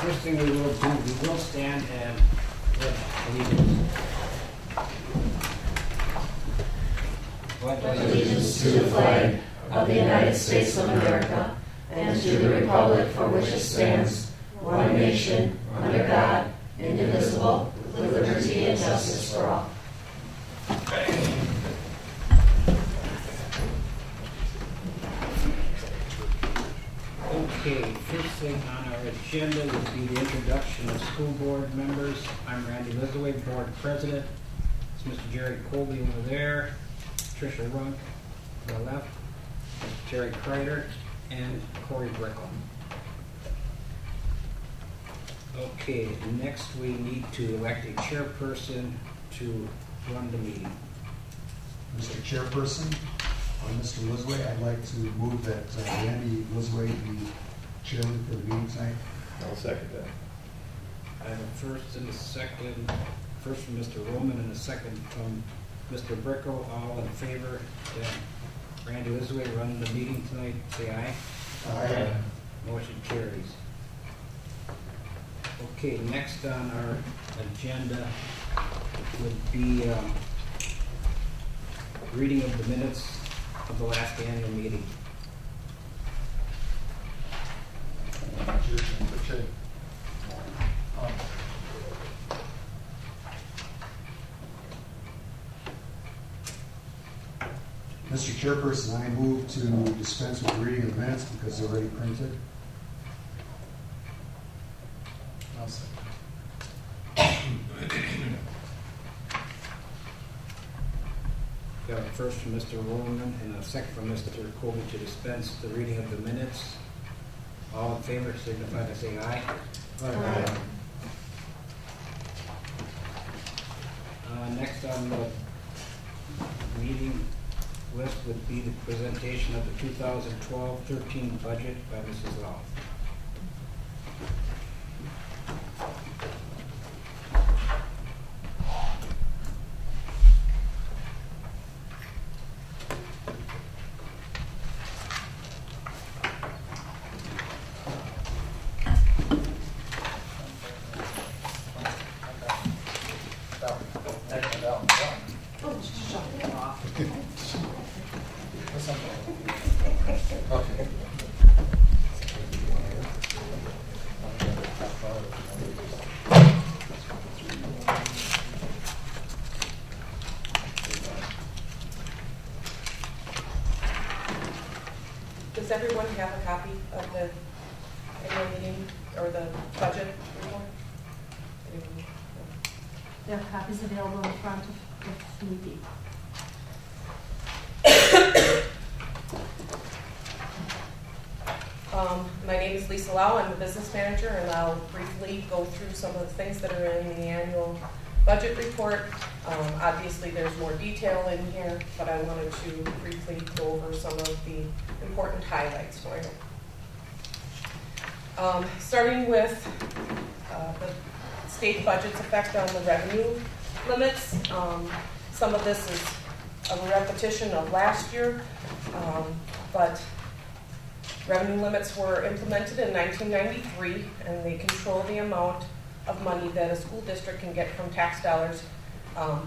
first thing we will do, we will stand and pledge allegiance. Pledge allegiance to the flag of the United States of America and to the republic for which it stands, one nation, under God, indivisible, with liberty and justice for all. Okay, first thing on our agenda would be the introduction of school board members. I'm Randy Lizaway, board president. It's Mr. Jerry Colby over there, Tricia Runk to the left, Terry Kreider, and Corey Brickle. Okay, next we need to elect a chairperson to run the meeting. Mr. Chairperson, Mr. Lizway, I'd like to move that Randy Lizway be chairman for the meeting tonight. I'll second that. I have a first and a second, first from Mr. Roman and a second from Mr. Brickle. All in favor that Randy Lizway run the meeting tonight, say aye. Aye. Motion carries. Okay, next on our agenda would be reading of the minutes of the last annual meeting. Mr. Chairperson, I move to dispense with the reading of the minutes because they're already printed. I'll second. Got a first from Mr. Roman and a second from Mr. Colby to dispense the reading of the minutes. All in favor signify by saying aye. Aye. Next on the meeting list would be the presentation of the 2012-13 budget by Mrs. Lau. Does everyone have a copy of the annual meeting or the budget report? Anyone? There are copies available in front of the meeting. My name is Lisa Lau. I'm the business manager, and I'll briefly go through some of the things that are in the annual budget report. Obviously, there's more detail in here, but I wanted to briefly go over some of the important highlights for you. Starting with the state budget's effect on the revenue limits. Some of this is a repetition of last year, but revenue limits were implemented in 1993, and they control the amount of money that a school district can get from tax dollars,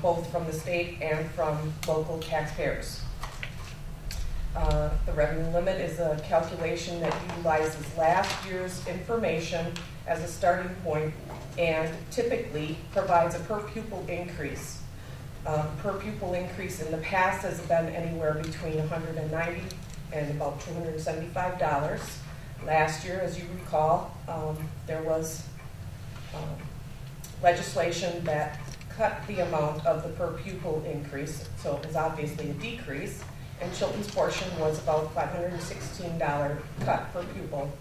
both from the state and from local taxpayers. The revenue limit is a calculation that utilizes last year's information as a starting point and typically provides a per pupil increase. Per pupil increase in the past has been anywhere between $190 and about $275. Last year, as you recall, there was legislation that cut the amount of the per pupil increase, so it was obviously a decrease, and Chilton's portion was about $516 cut per pupil.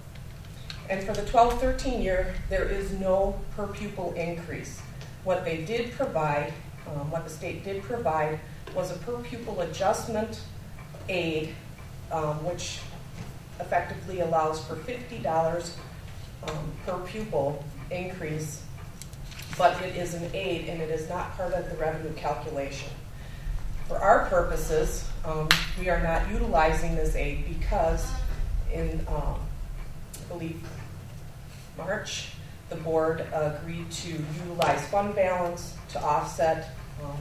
And for the 12-13 year, there is no per pupil increase. What they did provide, what the state did provide, was a per pupil adjustment aid, which effectively allows for $50 per pupil increase, but it is an aid and it is not part of the revenue calculation. For our purposes, we are not utilizing this aid because in, I believe, March, the board agreed to utilize fund balance to offset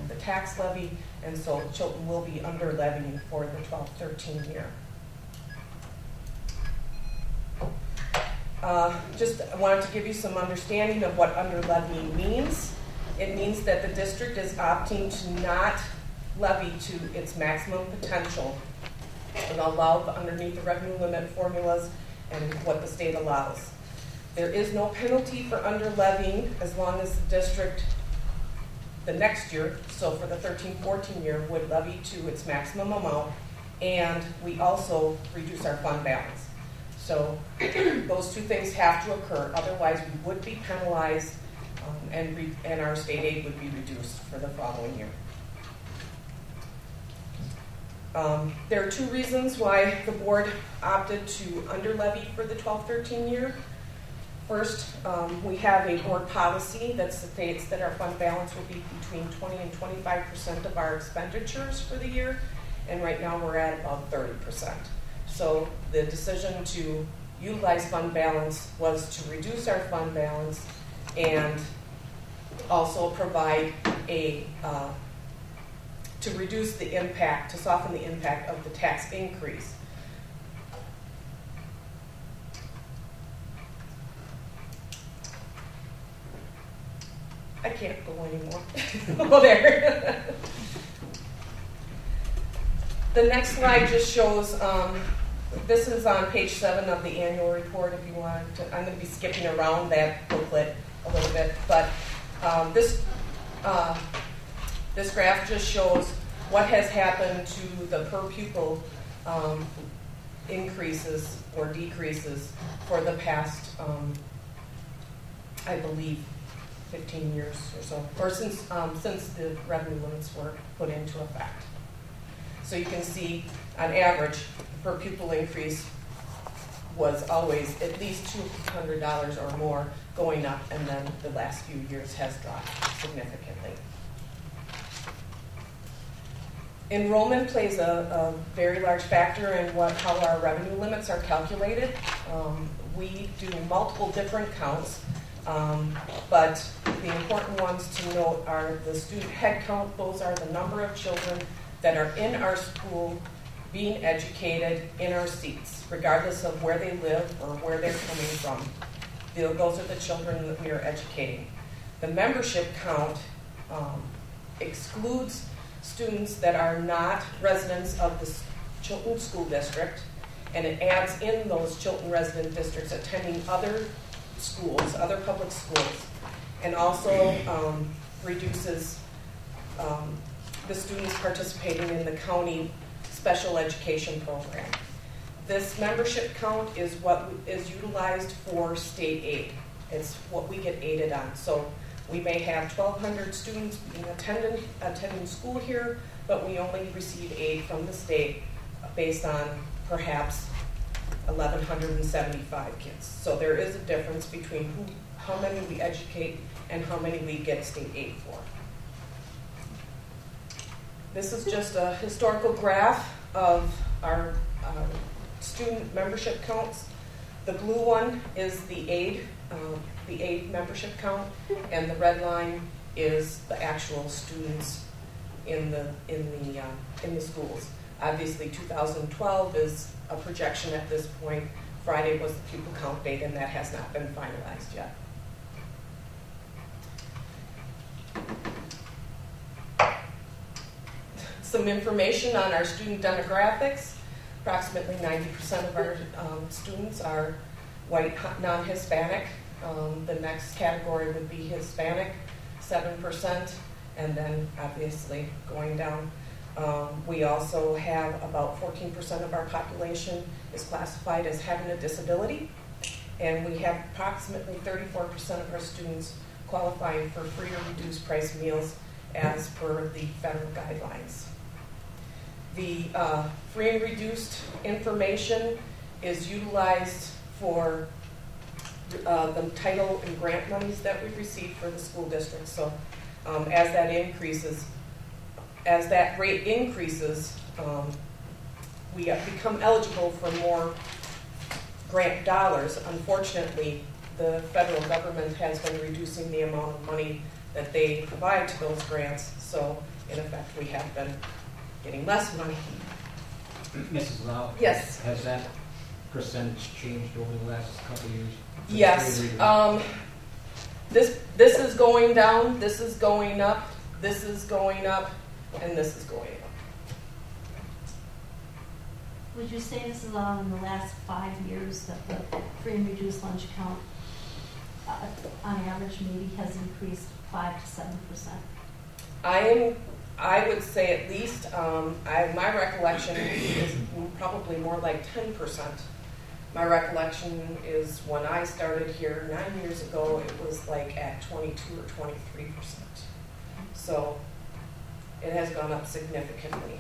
the tax levy, and so Chilton will be under levying for the 12-13 year. Just wanted to give you some understanding of what under levying means. It means that the district is opting to not levy to its maximum potential and allowed underneath the revenue limit formulas and what the state allows. There is no penalty for under levying as long as the district the next year, so for the 13-14 year, would levy to its maximum amount, and we also reduce our fund balance. So those two things have to occur, otherwise we would be penalized and our state aid would be reduced for the following year. There are two reasons why the board opted to under levy for the 12-13 year. First, we have a board policy that states that our fund balance will be between 20 and 25% of our expenditures for the year, and right now we're at about 30%. So the decision to utilize fund balance was to reduce our fund balance and also provide to reduce the impact, to soften the impact of the tax increase. I can't go anymore. Oh, there. The next slide just shows, this is on page 7 of the annual report if you want to. I'm going to be skipping around that booklet a little bit, but this graph just shows what has happened to the per pupil increases or decreases for the past, I believe, 15 years or so, or since the revenue limits were put into effect. So you can see, on average, per pupil increase was always at least $200 or more going up, and then the last few years has dropped significantly. Enrollment plays a very large factor in how our revenue limits are calculated. We do multiple different counts, but the important ones to note are the student head count. Those are the number of children that are in our school being educated in our seats, regardless of where they live or where they're coming from. Those are the children that we are educating. The membership count excludes students that are not residents of the Chilton School District, and it adds in those Chilton resident districts attending other schools, other public schools, and also reduces the students participating in the county special education program. This membership count is what is utilized for state aid. It's what we get aided on. So we may have 1,200 students attending school here, but we only receive aid from the state based on perhaps 1,175 kids. So there is a difference between how many we educate and how many we get state aid for. This is just a historical graph of our student membership counts. The blue one is the aid membership count, and the red line is the actual students in the schools. Obviously, 2012 is a projection at this point. Friday was the pupil count date, and that has not been finalized yet. Some information on our student demographics. Approximately 90% of our students are white, non-Hispanic. The next category would be Hispanic, 7%, and then obviously going down. We also have about 14% of our population is classified as having a disability, and we have approximately 34% of our students qualifying for free or reduced price meals as per the federal guidelines. The free and reduced information is utilized for the title and grant monies that we receive for the school district. So as that rate increases, we become eligible for more grant dollars. Unfortunately, the federal government has been reducing the amount of money that they provide to those grants. So in effect, we have been getting less money. Mrs. Lau? Yes. Has that percentage changed over the last couple of years? Yes. This is going down, this is going up, this is going up, and this is going up. Would you say, Mrs. Lau, in the last 5 years that the free and reduced lunch account, on average, maybe has increased 5 to 7%? I would say at least, my recollection is probably more like 10%. My recollection is when I started here 9 years ago, it was like at 22 or 23%. So it has gone up significantly.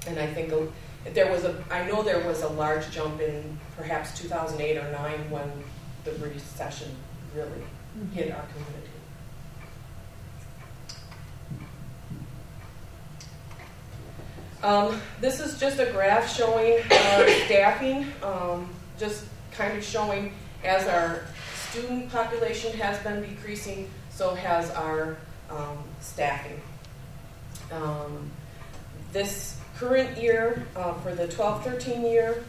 And I think I know there was a large jump in perhaps 2008 or 9 when the recession really hit our community. This is just a graph showing our staffing, just kind of showing as our student population has been decreasing, so has our staffing. This current year, for the 12-13 year,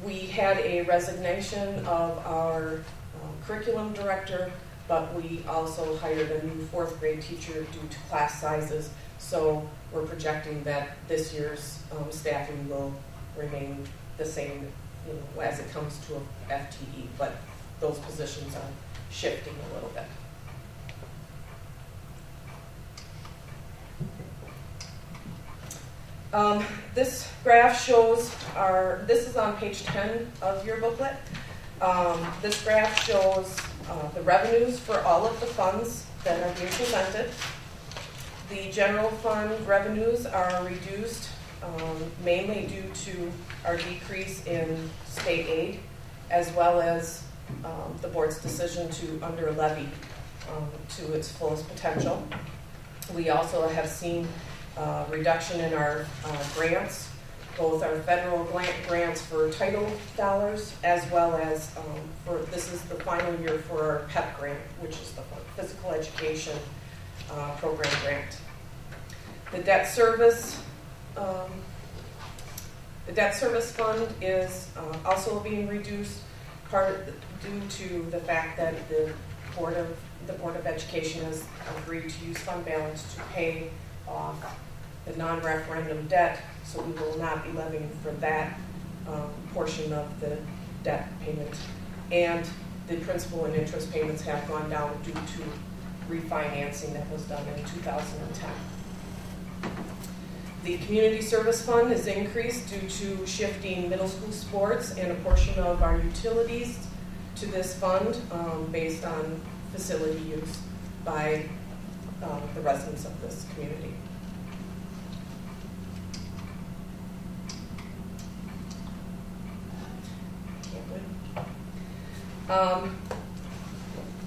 we had a resignation of our curriculum director, but we also hired a new 4th grade teacher due to class sizes. So we're projecting that this year's staffing will remain the same, as it comes to a FTE, but those positions are shifting a little bit. This graph shows this is on page 10 of your booklet. This graph shows the revenues for all of the funds that are being presented. The general fund revenues are reduced mainly due to our decrease in state aid, as well as the board's decision to under levy to its fullest potential. We also have seen reduction in our grants, both our federal grants for title dollars, as well as this is the final year for our PEP grant, which is the physical education program grant. The debt service fund is also being reduced, part due to the fact that the Board of Education has agreed to use fund balance to pay off the non-referendum debt, so we will not be levying for that portion of the debt payment. And the principal and interest payments have gone down due to refinancing that was done in 2010. The community service fund is increased due to shifting middle school sports and a portion of our utilities to this fund based on facility use by the residents of this community.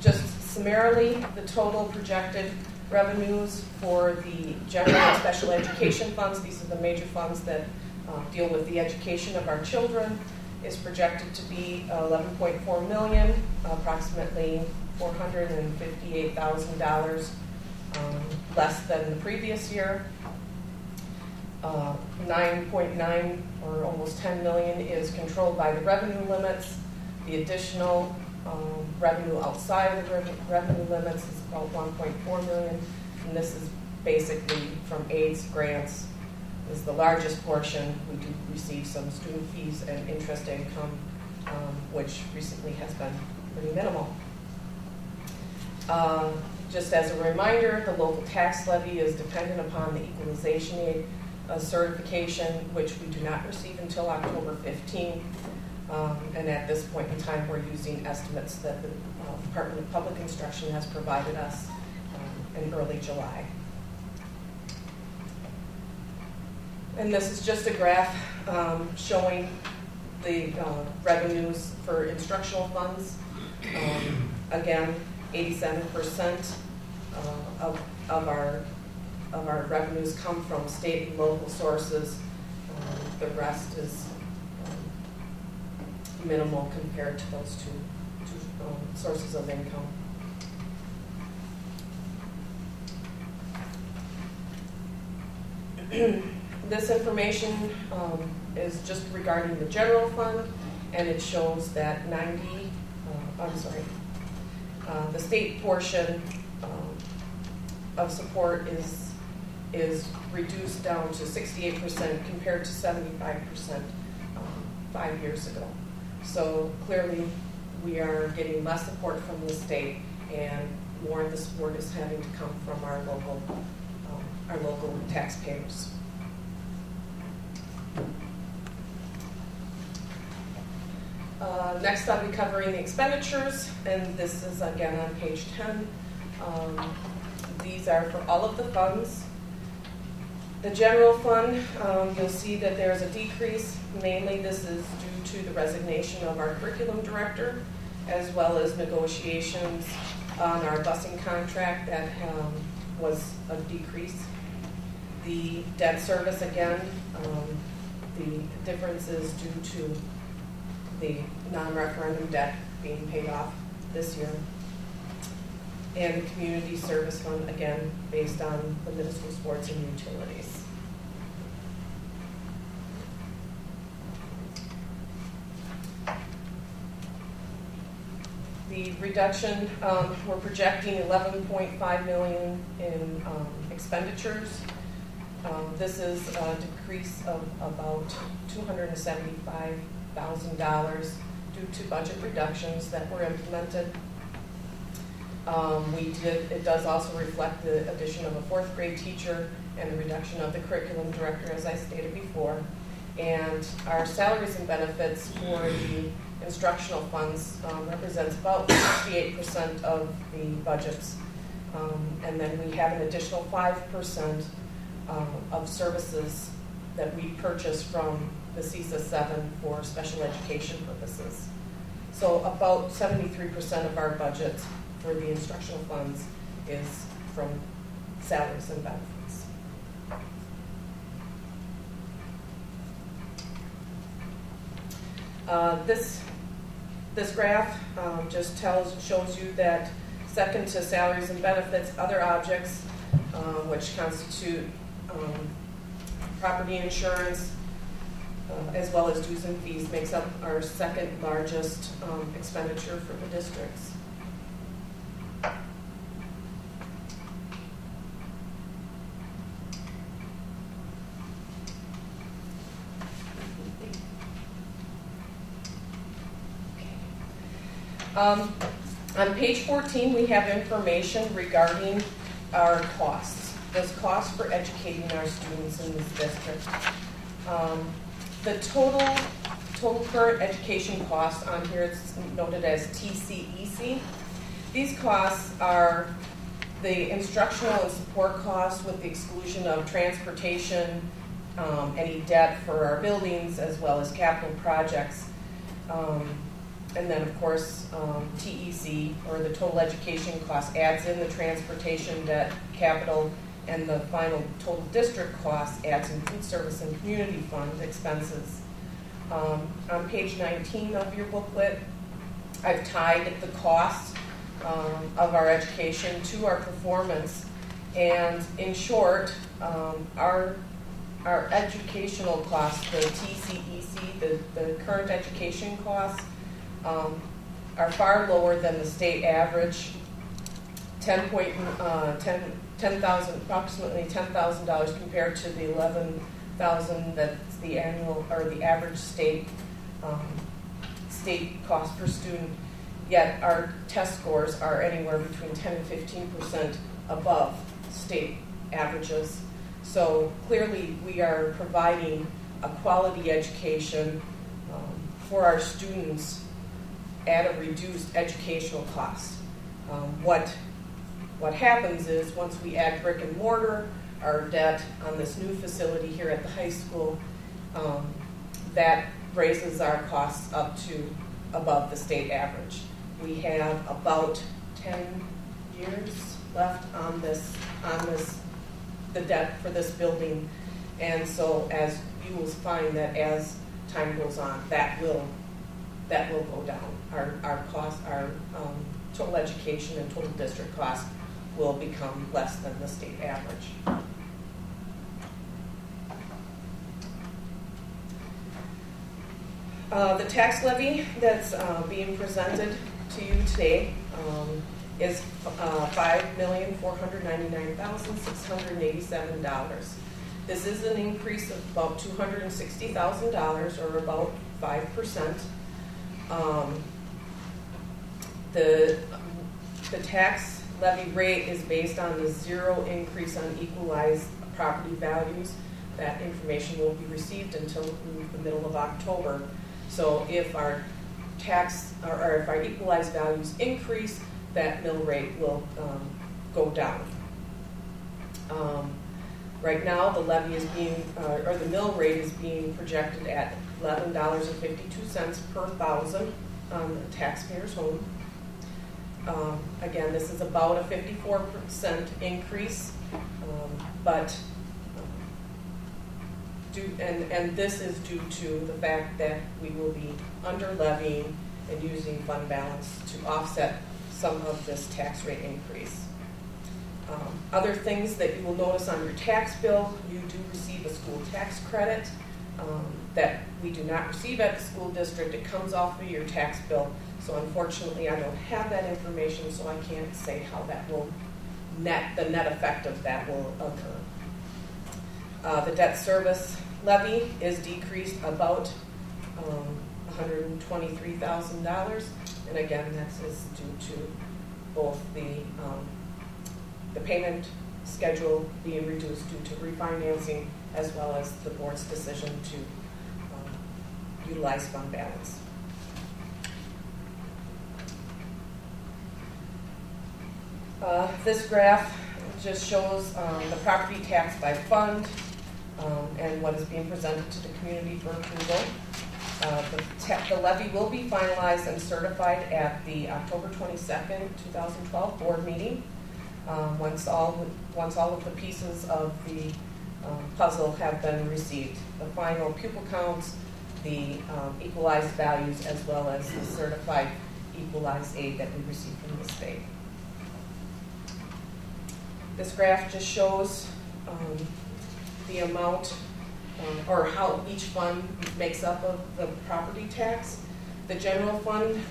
Just summarily, the total projected revenues for the general and special education funds, these are the major funds that deal with the education of our children, is projected to be $11.4 million, approximately $458,000 less than the previous year. 9.9 or almost 10 million is controlled by the revenue limits. The additional revenue outside of the revenue limits is about 1.4 million, and this is basically from AIDS grants. Is the largest portion. We do receive some student fees and interest income, which recently has been pretty minimal. Just as a reminder, the local tax levy is dependent upon the equalization aid certification, which we do not receive until October 15th. And at this point in time, we're using estimates that the Department of Public Instruction has provided us in early July. And this is just a graph showing the revenues for instructional funds. Again, 87% of our revenues come from state and local sources. The rest is minimal compared to those two sources of income. This information is just regarding the general fund, and it shows that the state portion of support is reduced down to 68% compared to 75% 5 years ago. So clearly we are getting less support from the state, and more of the support is having to come from our local taxpayers. Next I'll be covering the expenditures, and this is again on page 10. These are for all of the funds. The general fund, you'll see that there's a decrease. Mainly this is due to the resignation of our curriculum director, as well as negotiations on our busing contract that was a decrease. The debt service, again, the difference is due to the non-referendum debt being paid off this year. And the community service fund, again, based on the middle school sports and utilities. The reduction, we're projecting $11.5 million in expenditures. This is a decrease of about $275,000 due to budget reductions that were implemented. It does also reflect the addition of a 4th grade teacher and the reduction of the curriculum director, as I stated before. And our salaries and benefits for the instructional funds represents about 68% of the budgets. And then we have an additional 5% of services that we purchase from the CESA 7 for special education purposes. So about 73% of our budget for the instructional funds is from salaries and benefits. This graph just shows you that second to salaries and benefits, other objects, which constitute property insurance, as well as dues and fees, makes up our second largest expenditure for the districts. On page 14, we have information regarding our costs. Those costs for educating our students in this district. The total current education cost on here is noted as TCEC. These costs are the instructional and support costs with the exclusion of transportation, any debt for our buildings, as well as capital projects. And then, of course, TEC, or the total education cost, adds in the transportation, debt, capital, and the final total district cost adds in food service and community fund expenses. On page 19 of your booklet, I've tied the cost of our education to our performance. And in short, our educational costs, the TCEC, the current education costs, are far lower than the state average. Approximately $10,000 compared to the $11,000 that's the annual or the average state cost per student. Yet our test scores are anywhere between 10 and 15% above state averages. So clearly, we are providing a quality education for our students at a reduced educational cost. What happens is once we add brick and mortar, our debt on this new facility here at the high school, that raises our costs up to above the state average. We have about 10 years left on the debt for this building, and so as you will find that as time goes on, that will that will go down. Our cost, our total education and total district cost will become less than the state average. The tax levy that's being presented to you today is $5,499,687. This is an increase of about $260,000, or about 5%. The tax levy rate is based on the 0 increase on equalized property values. That information will be received until the middle of October. So if our tax, or if our equalized values increase, that mill rate will go down. Right now, the levy is being, or the mill rate is being projected at $11.52 per thousand on the taxpayer's home. Again, this is about a 54% increase, but this is due to the fact that we will be under levying and using fund balance to offset some of this tax rate increase. Other things that you will notice on your tax bill, you do receive a school tax credit that we do not receive at the school district. It comes off of your tax bill. So unfortunately, I don't have that information, so I can't say how that will the net effect of that will occur. The debt service levy is decreased about $123,000, and again, that is due to both the payment schedule being reduced due to refinancing, as well as the board's decision to utilize fund balance. This graph just shows the property tax by fund and what is being presented to the community for approval. The levy will be finalized and certified at the October 22nd, 2012 board meeting. Once all of the pieces of the puzzle have been received, the final pupil counts, the equalized values, as well as the certified equalized aid that we receive from the state. This graph just shows the amount or how each fund makes up of the property tax. The general fund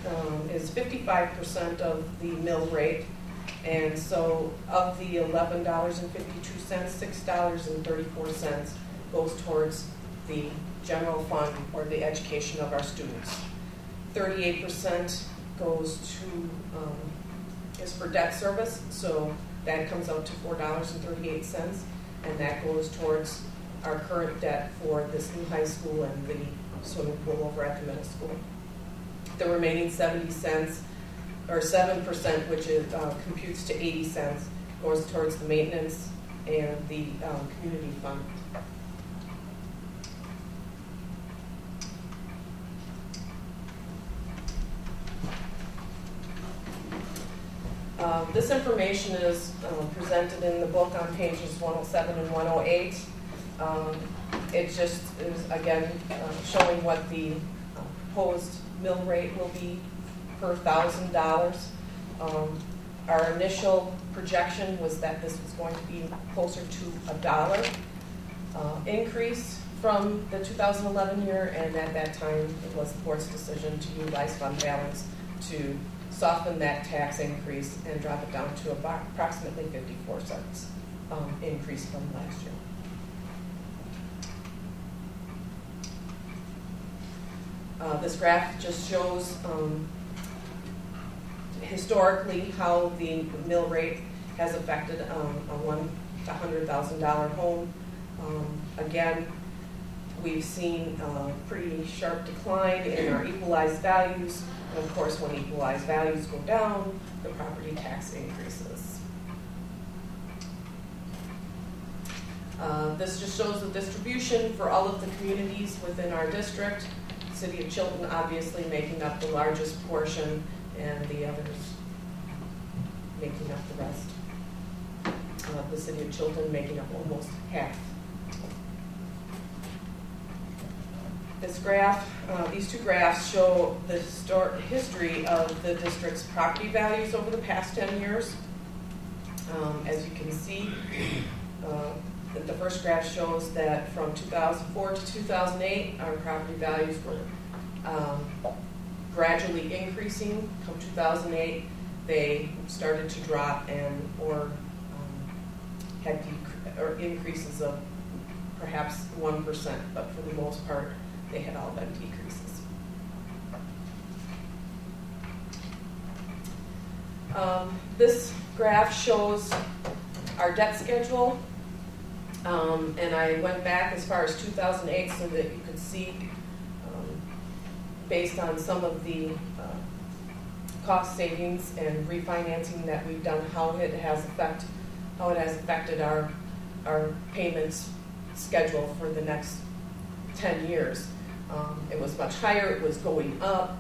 is 55% of the mill rate, and so of the $11.52, $6.34 goes towards the general fund or the education of our students. 38% goes to is for debt service, so that comes out to $4.38, and that goes towards our current debt for this new high school and the swimming pool over at the middle school. The remaining 70 cents, or 7%, which is, computes to 80 cents, goes towards the maintenance and the community fund. This information is presented in the book on pages 107 and 108. It just is, again, showing what the proposed mill rate will be per $1,000. Our initial projection was that this was going to be closer to $1 increase from the 2011 year, and at that time it was the board's decision to utilize fund balance to soften that tax increase and drop it down to about approximately 54 cents increase from last year. This graph just shows historically how the mill rate has affected a $100,000 home. Again, we've seen a pretty sharp decline in our equalized values. And of course, when equalized values go down, the property tax increases. This just shows the distribution for all of the communities within our district. City of Chilton obviously making up the largest portion, and the others making up the rest. The City of Chilton making up almost half. This graph, these two graphs show the history of the district's property values over the past 10 years. As you can see, the first graph shows that from 2004 to 2008, our property values were gradually increasing. Come 2008, they started to drop or had increases of perhaps 1%, but for the most part, they had all been decreases. This graph shows our debt schedule, and I went back as far as 2008 so that you could see, based on some of the cost savings and refinancing that we've done, how it has affected our payments schedule for the next 10 years. It was much higher, it was going up.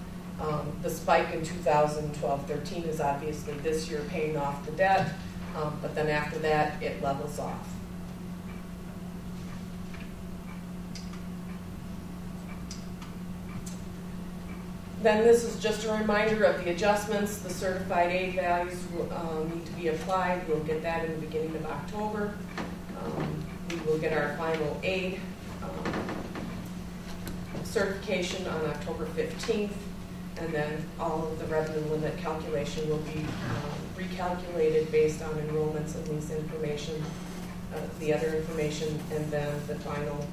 The spike in 2012-13 is obviously this year paying off the debt, but then after that it levels off. Then this is just a reminder of the adjustments. The certified aid values need to be applied. We'll get that in the beginning of October. We will get our final aid certification on October 15th, and then all of the revenue limit calculation will be recalculated based on enrollments and lease information, the other information, and then the final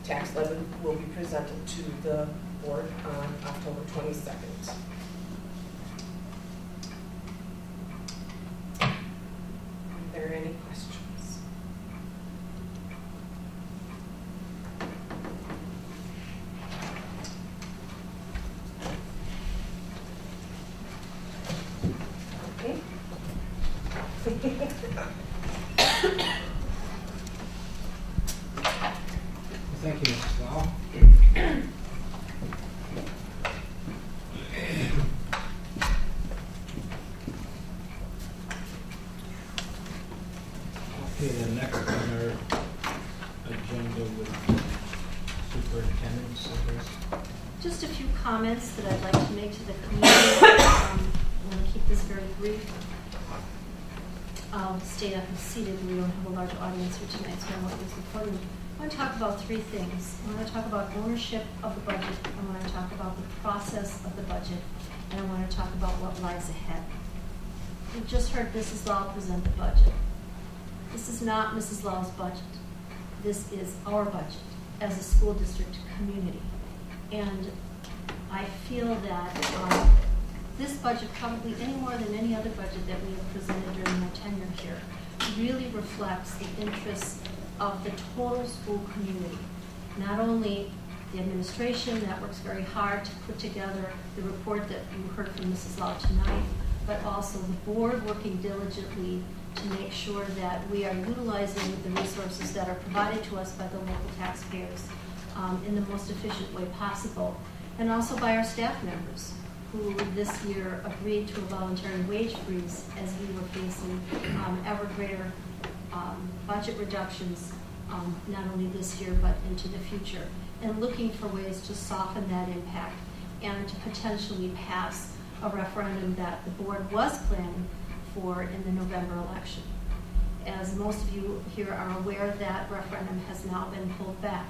tax levy will be presented to the board on October 22nd. Are there any questions? Okay. Thank you, Mrs. Lau. Okay, the next on our agenda would be superintendent's address. Just a few comments that I'd like to make to the community. I want to keep this very brief. I'll stay up and seated. We don't have a large audience here tonight, so I won't use the podium. I want to talk about three things. I want to talk about ownership of the budget. I want to talk about the process of the budget. And I want to talk about what lies ahead. We've just heard Mrs. Lau present the budget. This is not Mrs. Lau's budget. This is our budget as a school district community. And I feel that this budget, probably any more than any other budget that we have presented during my tenure here, really reflects the interests of the total school community. Not only the administration that works very hard to put together the report that you heard from Mrs. Lau tonight, but also the board working diligently to make sure that we are utilizing the resources that are provided to us by the local taxpayers in the most efficient way possible, and also by our staff members who this year agreed to a voluntary wage freeze as we were facing ever greater budget reductions, not only this year but into the future, and looking for ways to soften that impact and to potentially pass a referendum that the board was planning for in the November election. As most of you here are aware, that referendum has now been pulled back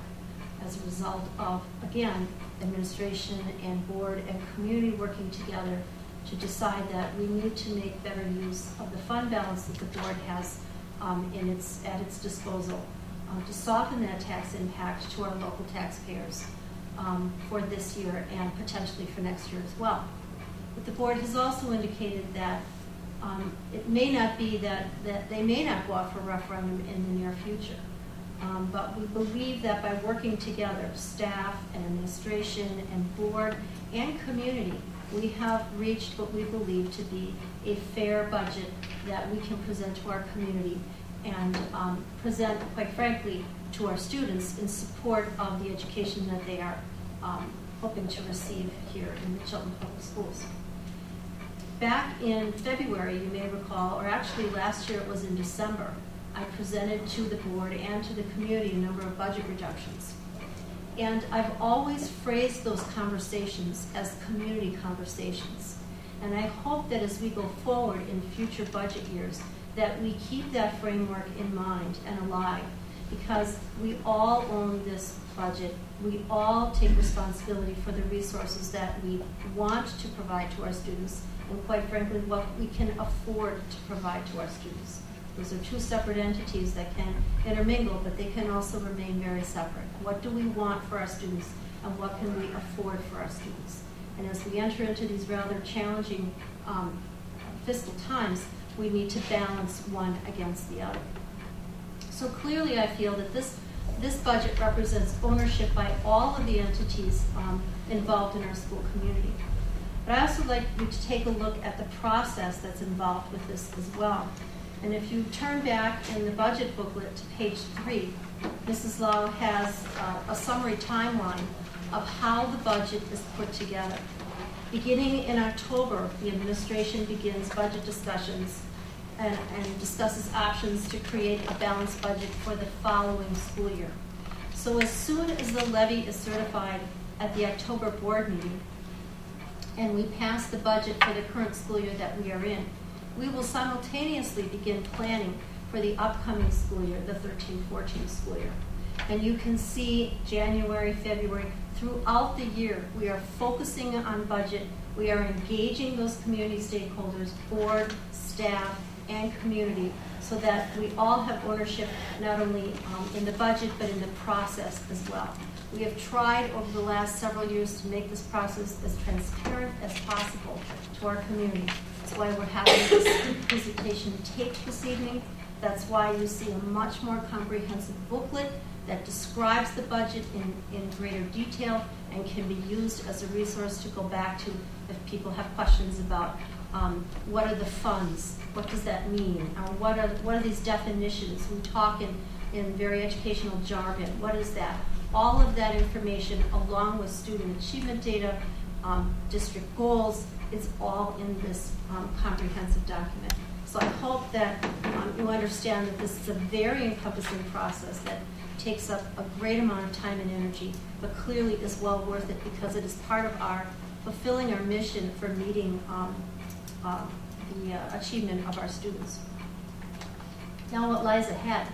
as a result of, again, administration and board and community working together to decide that we need to make better use of the fund balance that the board has at its disposal to soften that tax impact to our local taxpayers for this year and potentially for next year as well. But the board has also indicated that it may not be that they may not go out for a referendum in the near future. But we believe that by working together, staff and administration and board and community, we have reached what we believe to be a fair budget that we can present to our community and present, quite frankly, to our students in support of the education that they are hoping to receive here in the Chilton Public Schools. Back in February, you may recall, or actually last year it was in December, I presented to the board and to the community a number of budget reductions. And I've always phrased those conversations as community conversations. And I hope that as we go forward in future budget years, that we keep that framework in mind and alive, because we all own this budget. We all take responsibility for the resources that we want to provide to our students, and quite frankly, what we can afford to provide to our students. Those are two separate entities that can intermingle, but they can also remain very separate. What do we want for our students, and what can we afford for our students? And as we enter into these rather challenging fiscal times, we need to balance one against the other. So clearly I feel that this budget represents ownership by all of the entities involved in our school community. But I also like you to take a look at the process that's involved with this as well. And if you turn back in the budget booklet to page 3, Mrs. Lau has a summary timeline of how the budget is put together. Beginning in October, the administration begins budget discussions and discusses options to create a balanced budget for the following school year. So as soon as the levy is certified at the October board meeting, and we pass the budget for the current school year that we are in, we will simultaneously begin planning for the upcoming school year, the 13-14 school year. And you can see January, February, throughout the year, we are focusing on budget. We are engaging those community stakeholders, board, staff, and community, so that we all have ownership not only in the budget, but in the process as well. We have tried over the last several years to make this process as transparent as possible to our community. That's why we're having this presentation taped this evening. That's why you see a much more comprehensive booklet that describes the budget in greater detail and can be used as a resource to go back to if people have questions about what are the funds, what does that mean, what are these definitions. We talk in very educational jargon. What is that? All of that information, along with student achievement data, district goals, is all in this comprehensive document. So I hope that you understand that this is a very encompassing process that takes up a great amount of time and energy, but clearly is well worth it because it is part of our fulfilling our mission for meeting the achievement of our students. Now what lies ahead?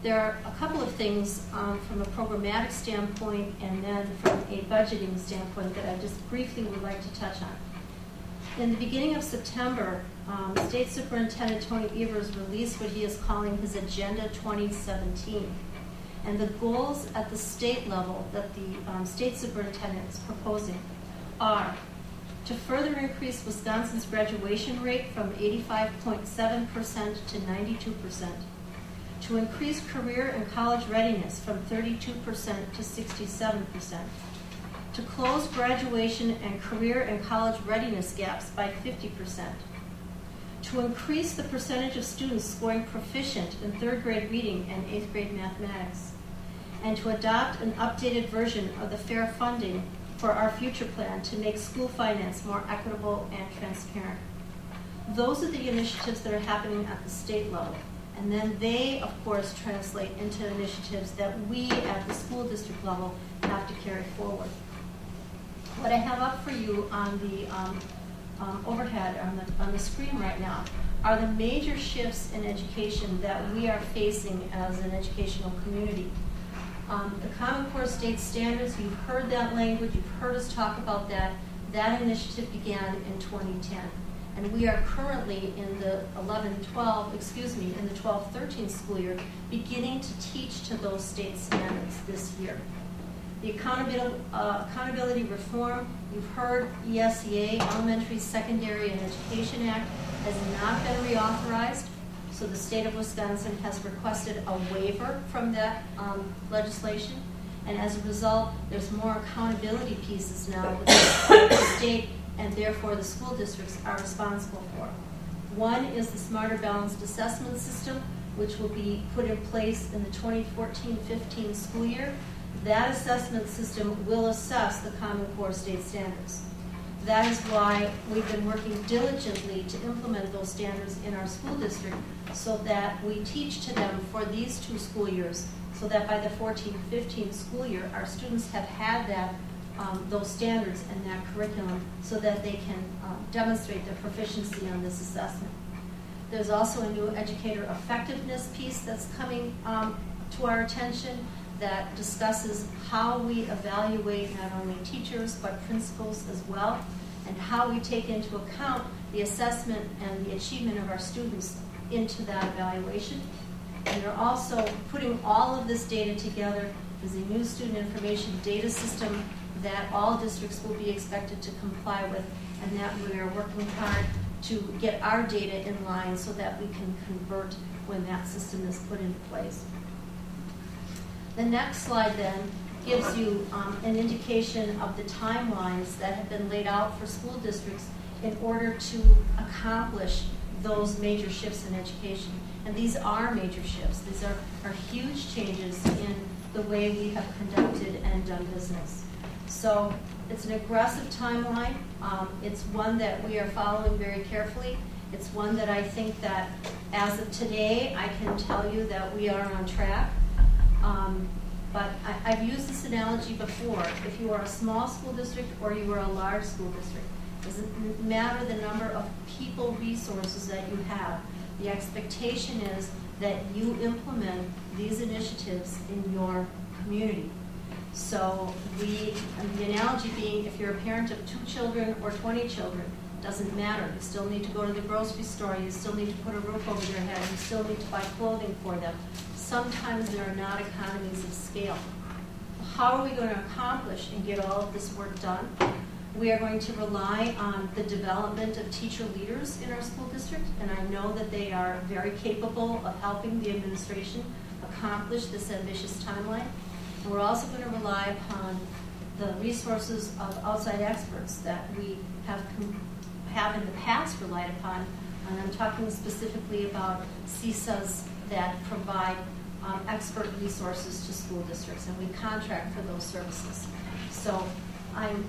There are a couple of things from a programmatic standpoint and then from a budgeting standpoint that I just briefly would like to touch on. In the beginning of September, State Superintendent Tony Evers released what he is calling his Agenda 2017. And the goals at the state level that the state superintendent is proposing are to further increase Wisconsin's graduation rate from 85.7% to 92%, to increase career and college readiness from 32% to 67%, to close graduation and career and college readiness gaps by 50%, to increase the percentage of students scoring proficient in 3rd grade reading and 8th grade mathematics, and to adopt an updated version of the fair funding for our future plan to make school finance more equitable and transparent. Those are the initiatives that are happening at the state level. And then they, of course, translate into initiatives that we at the school district level have to carry forward. What I have up for you on the overhead on the screen right now are the major shifts in education that we are facing as an educational community. The Common Core State Standards, you've heard that language, you've heard us talk about that. That initiative began in 2010. And we are currently in the 12-13 school year beginning to teach to those state standards this year. The Accountability Reform, you've heard ESEA, Elementary, Secondary, and Education Act, has not been reauthorized. So the state of Wisconsin has requested a waiver from that legislation. And as a result, there's more accountability pieces now that the state and therefore the school districts are responsible for. One is the Smarter Balanced Assessment System, which will be put in place in the 2014-15 school year. That assessment system will assess the Common Core State Standards. That is why we've been working diligently to implement those standards in our school district so that we teach to them for these 2 school years, so that by the 14-15 school year, our students have had that those standards and that curriculum so that they can demonstrate their proficiency on this assessment. There's also a new educator effectiveness piece that's coming to our attention that discusses how we evaluate not only teachers but principals as well, and how we take into account the assessment and the achievement of our students into that evaluation. And we're also putting all of this data together as a new student information data system that all districts will be expected to comply with, and that we are working hard to get our data in line so that we can convert when that system is put into place. The next slide then gives you an indication of the timelines that have been laid out for school districts in order to accomplish those major shifts in education. And these are major shifts. These are huge changes in the way we have conducted and done business. So it's an aggressive timeline. It's one that we are following very carefully. It's one that I think that as of today, I can tell you that we are on track. But I've used this analogy before. If you are a small school district or you are a large school district, it doesn't matter the number of people resources that you have. The expectation is that you implement these initiatives in your community. So the analogy being, if you're a parent of 2 children or 20 children, doesn't matter. You still need to go to the grocery store. You still need to put a roof over their head. You still need to buy clothing for them. Sometimes there are not economies of scale. How are we going to accomplish and get all of this work done? We are going to rely on the development of teacher leaders in our school district, and I know that they are very capable of helping the administration accomplish this ambitious timeline. And we're also going to rely upon the resources of outside experts that we have in the past relied upon, and I'm talking specifically about CISAs that provide expert resources to school districts, and we contract for those services. So I'm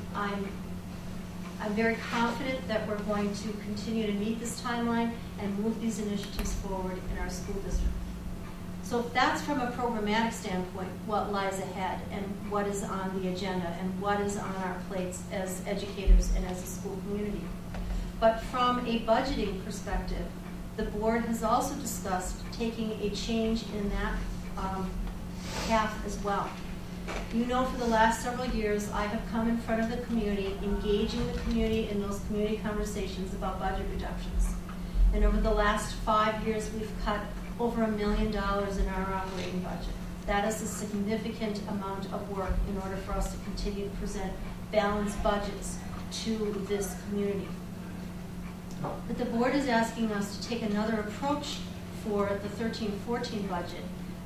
very confident that we're going to continue to meet this timeline and move these initiatives forward in our school district. So that's from a programmatic standpoint, what lies ahead and what is on the agenda and what is on our plates as educators and as a school community. But from a budgeting perspective, the board has also discussed taking a change in that path as well. You know, for the last several years, I have come in front of the community, engaging the community in those community conversations about budget reductions. And over the last 5 years, we've cut over $1 million in our operating budget. That is a significant amount of work in order for us to continue to present balanced budgets to this community. But the board is asking us to take another approach for the 13-14 budget,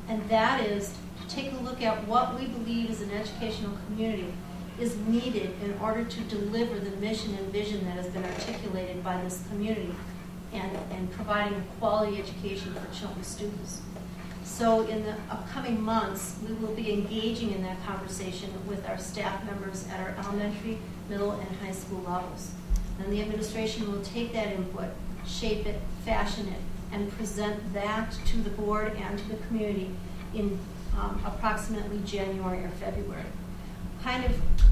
and that is to take a look at what we believe as an educational community is needed in order to deliver the mission and vision that has been articulated by this community and providing a quality education for children's students. So in the upcoming months, we will be engaging in that conversation with our staff members at our elementary, middle, and high school levels. And the administration will take that input, shape it, fashion it, and present that to the board and to the community in approximately January or February. Kind of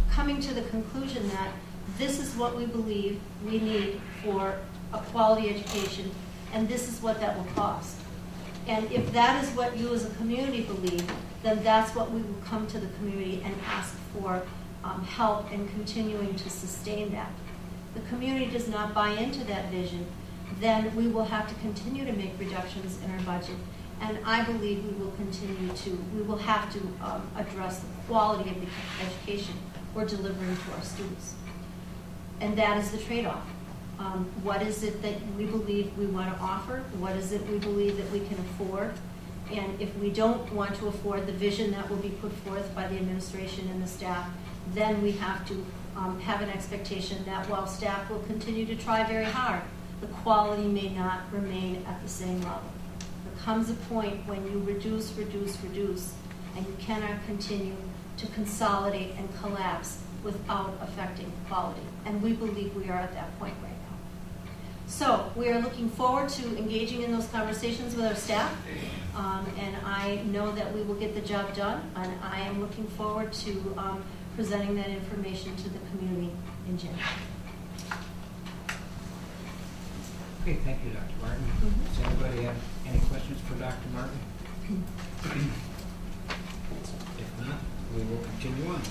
coming to the conclusion that this is what we believe we need for a quality education, and this is what that will cost. And if that is what you as a community believe, then that's what we will come to the community and ask for help in continuing to sustain that. The community does not buy into that vision, then we will have to continue to make reductions in our budget. And I believe we will have to address the quality of the education we're delivering to our students. And that is the trade-off. What is it that we believe we want to offer? What is it we believe that we can afford? And if we don't want to afford the vision that will be put forth by the administration and the staff, then we have to have an expectation that while staff will continue to try very hard, the quality may not remain at the same level. There comes a point when you reduce, and you cannot continue to consolidate and collapse without affecting quality. And we believe we are at that point right now. So we are looking forward to engaging in those conversations with our staff. And I know that we will get the job done. And I am looking forward to presenting that information to the community in January. Okay, thank you, Dr. Martin. Does anybody have any questions for Dr. Martin? If not, we will continue on.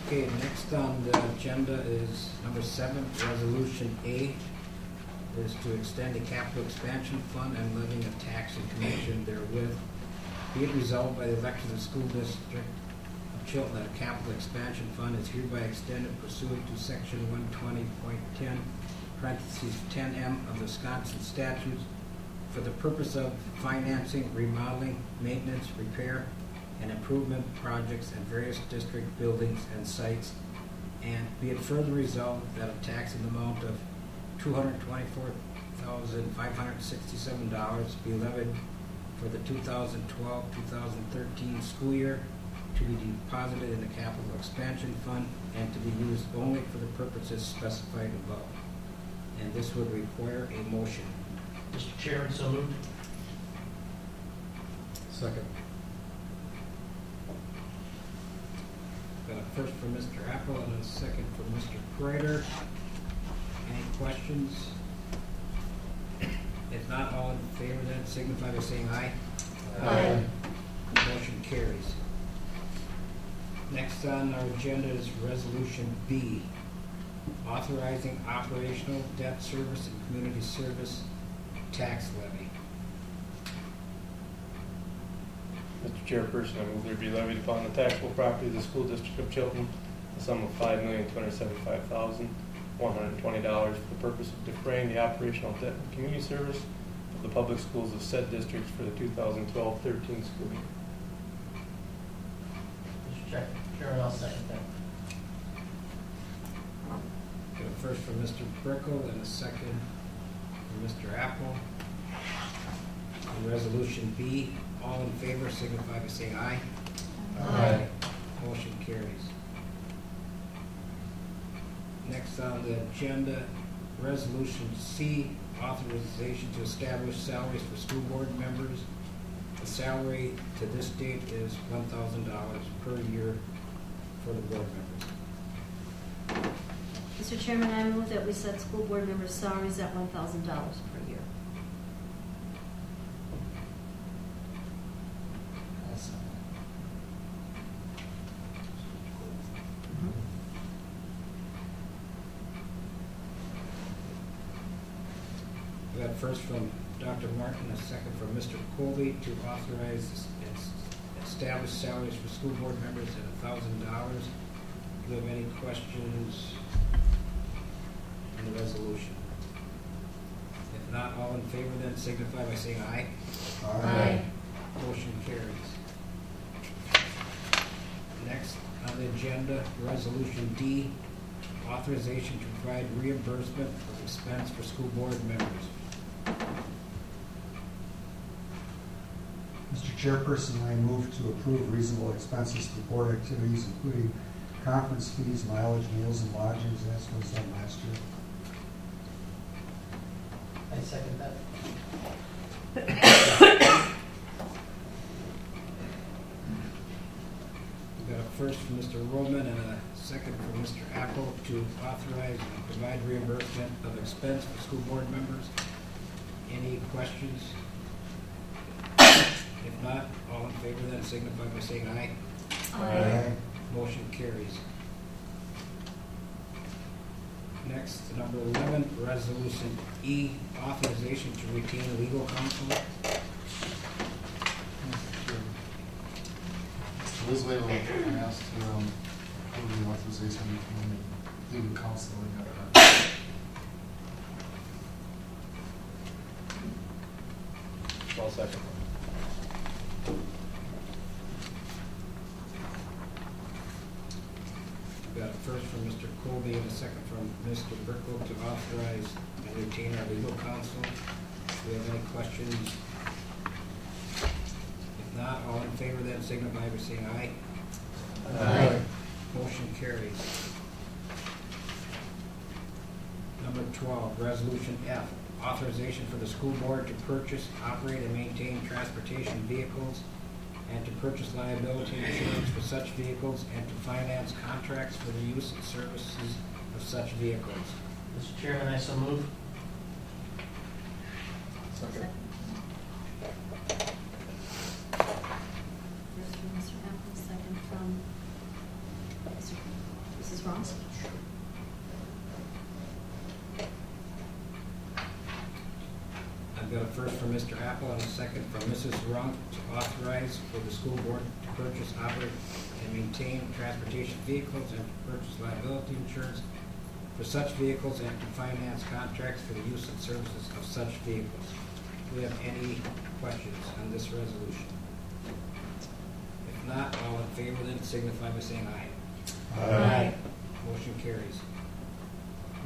Okay, next on the agenda is number 7, Resolution A, is to extend a capital expansion fund and levying a tax in connection therewith. Be it resolved by the elected school district of Chilton that a capital expansion fund is hereby extended pursuant to section 120.10, parentheses 10M of the Wisconsin statutes for the purpose of financing, remodeling, maintenance, repair, and improvement projects at various district buildings and sites. And be it further resolved that a tax in the amount of $224,567 be levied for the 2012-2013 school year to be deposited in the capital expansion fund and to be used only for the purposes specified above. And this would require a motion. Mr. Chairman, so moved. Second. Got a first from Mr. Apple and a second from Mr. Kreider. Any questions? If not, all in favor then signify by saying aye. Aye. Motion carries. Next on our agenda is Resolution B, authorizing operational debt service and community service tax levy. Mr. Chairperson, I move there be levied upon the taxable property of the school district of Chilton the sum of $5,275,120 for the purpose of defraying the operational debt and community service of the public schools of said districts for the 2012-13 school year. Mr. Chairman, I'll second that. Got a first from Mr. Brickle and a second from Mr. Apple. On Resolution B, all in favor signify by saying aye. Aye. Motion carries. Next on the agenda, Resolution C, authorization to establish salaries for school board members. The salary to this date is $1,000 per year for the board members. Mr. Chairman, I move that we set school board members' salaries at $1,000 per year. We got first from Dr. Martin, a second from Mr. Colby to authorize established salaries for school board members at $1,000. Do you have any questions on the resolution? If not, all in favor then signify by saying aye. Aye. Motion carries. Next on the agenda, Resolution D, authorization to provide reimbursement of expense for school board members. Mr. Chairperson, I move to approve reasonable expenses for board activities, including conference fees, mileage, meals, and lodgings, as was done last year. I second that. We've got a first from Mr. Roman and a second from Mr. Apple to authorize and provide reimbursement of expense for school board members. Any questions? If not, all in favor then signify by saying aye. Aye. Motion carries. Next, number 11, Resolution E, authorization to retain legal counsel. Mr. Lisway will ask to approve the authorization between the legal counsel and I'll second. We've got a first from Mr. Colby and a second from Mr. Brickle to authorize and retain our legal counsel. Do we have any questions? If not, all in favor then signify by saying aye. Aye. Motion carries. Number 12, Resolution F, authorization for the school board to purchase, operate, and maintain transportation vehicles and to purchase liability insurance for such vehicles and to finance contracts for the use and services of such vehicles. Mr. Chairman, I so move. Second. First from Mr. Apple, second from Mrs. Ross. I've got a first from Mr. Apple and a second from Mrs. Runk to authorize for the school board to purchase, operate, and maintain transportation vehicles and to purchase liability insurance for such vehicles and to finance contracts for the use and services of such vehicles. Do we have any questions on this resolution? If not, all in favor then signify by saying aye. Aye. Motion carries.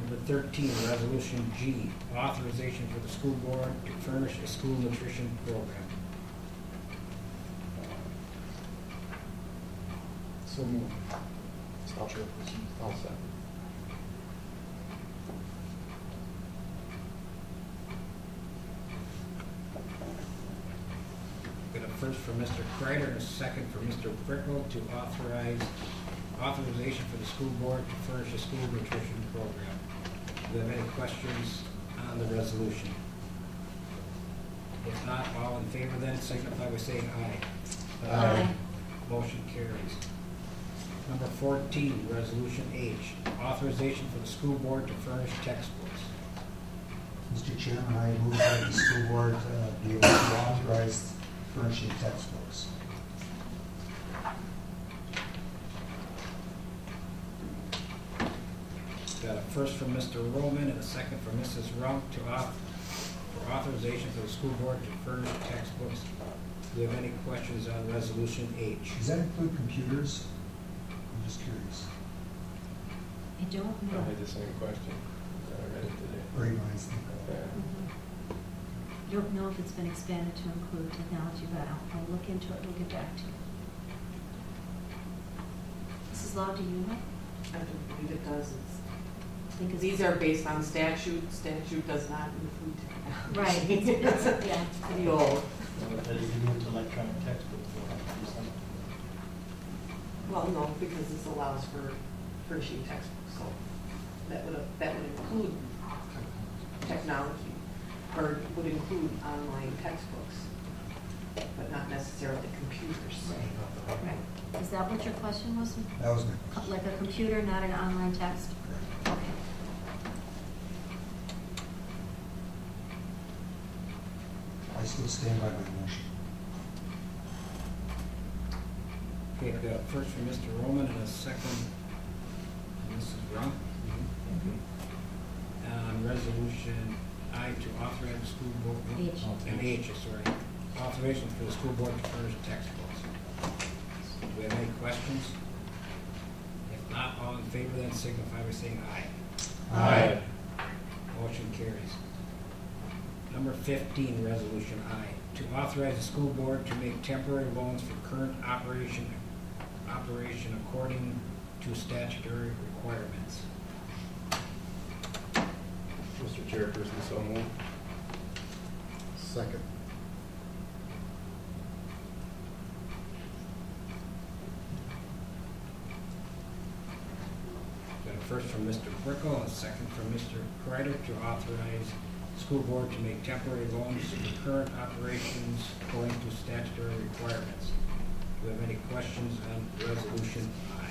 Number 13, Resolution G, authorization for the school board to furnish a school nutrition program. So moved. Mr. Chairperson. I'll second. Got a first from Mr. Kreider and a second from Mr. Prickle to authorization for the school board to furnish a school nutrition program. Do you have any questions on the resolution? If not, all in favor then signify by saying aye. Aye. Motion carries. Number 14, Resolution H, authorization for the school board to furnish textbooks. Mr. Chairman, I move that the school board be able to authorize furnishing textbooks. Got a first from Mr. Roman and a second from Mrs. Runk for authorization for the school board to furnish textbooks. Do you have any questions on Resolution H? Does that include computers? I'm just curious. I don't I know. had the same question. I read it today. Great minds think alike. I don't know if it's been expanded to include technology, but I'll look into it, we'll get back to you. Mrs. Law, do you know? I don't believe it does. I think it's- These are based on statute. Statute does not include technology. Right, yeah. It's pretty old. But if you move to electronic textbook, we'll have to do something. Well, no, because this allows for furnishing textbooks, so that would include technology, or would include online textbooks, but not necessarily computers. Right. Is that what your question was? That was my question. Like a computer, not an online text? Okay. I still stand by my motion. Okay, I've got a first from Mr. Roman and a second from Mrs. Runk. Resolution I to authorize the school board. H. And H, sorry. Authorization for the school board to furnish textbooks. Do we have any questions? If not, all in favor then signify by saying aye. Aye. Motion carries. Number 15, Resolution I, to authorize the school board to make temporary loans for current operation according to statutory requirements. Mr. Chairperson, so moved. Second. Got a first from Mr. Brickle and a second from Mr. Kreider to authorize the school board to make temporary loans for current operations according to statutory requirements. Do we have any questions on Resolution I?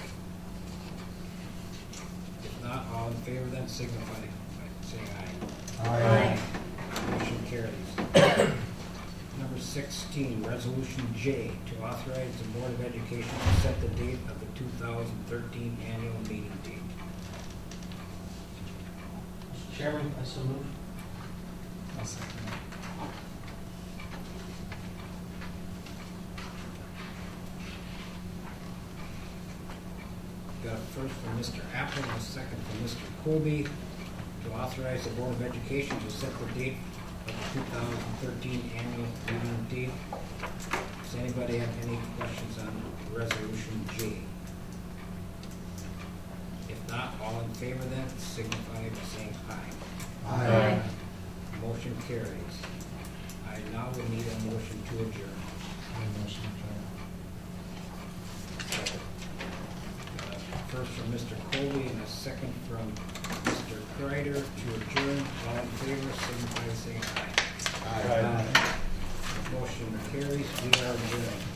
If not, all in favor then signify by saying aye. Aye. Motion carries. Number 16, Resolution J, to authorize the Board of Education to set the date of the 2013 annual meeting date. Mr. Chairman, I so move. I'll second. Got a first from Mr. Apple and a second from Mr. Colby to authorize the Board of Education to set the date of the 2013 annual meeting date. Does anybody have any questions on Resolution J? All in favor then, signify by saying aye. Aye. Motion carries. I now would need a motion to adjourn. Motion adjourned. First from Mr. Colby and a second from Mr. Kreider to adjourn. All in favor, signify by saying aye. Aye. Motion carries. We are adjourned.